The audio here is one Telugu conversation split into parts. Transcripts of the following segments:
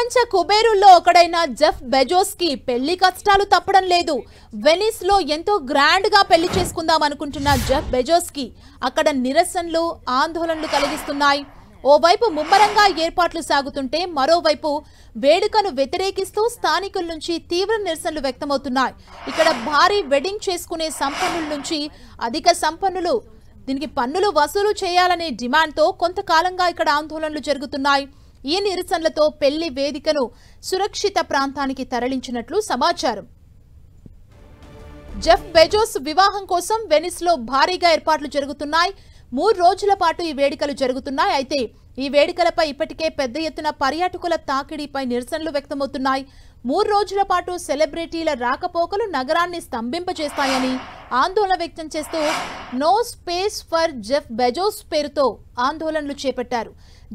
ప్రపంచ కుబేరుల్లో ఒకడైన జెఫ్ బెజోస్ కి పెళ్లి కష్టాలు తప్పడం లేదు. వెనిస్ లో ఎంతో గ్రాండ్ గా పెళ్లి చేసుకుందాం అనుకుంటున్న జెఫ్ బెజోస్ కి అక్కడ నిరసనలు ఆందోళనలు కలిగిస్తున్నాయి. ఓవైపు ముమ్మరంగా ఏర్పాట్లు సాగుతుంటే మరోవైపు వేడుకను వ్యతిరేకిస్తూ స్థానికుల నుంచి తీవ్ర నిరసనలు వ్యక్తమవుతున్నాయి. ఇక్కడ భారీ వెడ్డింగ్ చేసుకునే సంపన్నుల నుంచి అధిక సంపన్నులు దీనికి పన్నులు వసూలు చేయాలనే డిమాండ్తో కొంతకాలంగా ఇక్కడ ఆందోళనలు జరుగుతున్నాయి. ఈ నిరసనలతో పెళ్లి వేదికను సురక్షిత ప్రాంతానికి తరలించినట్లు సమాచారం. జెఫ్ బెజోస్ వివాహం కోసం వెనిస్ లో భారీగా ఏర్పాట్లు జరుగుతున్నాయి. 3 రోజుల పాటు ఈ వేడుకలు జరుగుతున్నాయి. అయితే ఈ వేడుకలపై ఇప్పటికే పెద్ద ఎత్తున పర్యాటకుల తాకిడిపై నిరసనలు వ్యక్తమవుతున్నాయి. 3 రోజుల పాటు సెలబ్రిటీల రాకపోకలు నగరాన్ని స్తంభింపజేస్తాయని ఆందోళన వ్యక్తం చేస్తూ no space for Jeff Bezos పేరుతో ఆందోళనలు చేపట్టారు.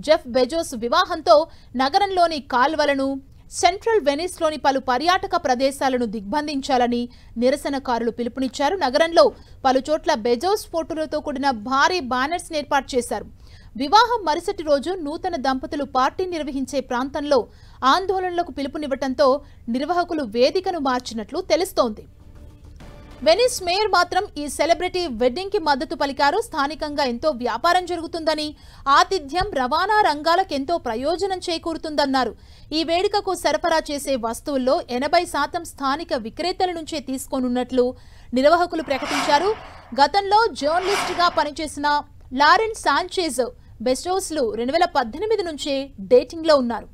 జెఫ్ బెజోస్ వివాహంతో నగరంలోని కాల్వలను, సెంట్రల్ వెనిస్ లోని పలు పర్యాటక ప్రదేశాలను దిగ్బంధించాలని నిరసనకారులు పిలుపునిచ్చారు. నగరంలో పలు చోట్ల బెజోస్ ఫోటోలతో కూడిన భారీ బ్యానర్స్ ఏర్పాటు చేశారు. వివాహం మరుసటి రోజు నూతన దంపతులు పార్టీ నిర్వహించే ప్రాంతంలో ఆందోళనలకు పిలుపునివ్వడంతో నిర్వాహకులు వేదికను మార్చినట్లు తెలుస్తోంది. వెనిస్ మేయర్ మాత్రం ఈ సెలబ్రిటీ వెడ్డింగ్ కి మద్దతు పలికారు. స్థానికంగా ఎంతో వ్యాపారం జరుగుతుందని, ఆతిథ్యం, రవాణా రంగాలకు ఎంతో ప్రయోజనం చేకూరుతుందన్నారు. ఈ వేడుకకు సరఫరా చేసే వస్తువుల్లో 80% స్థానిక విక్రేతల నుంచే తీసుకోనున్నట్లు నిర్వాహకులు ప్రకటించారు. గతంలో జర్నలిస్ట్ గా పనిచేసిన లారెన్ సాంచేజ్ బెజోస్లు 2018 నుంచే డేటింగ్ లో ఉన్నారు.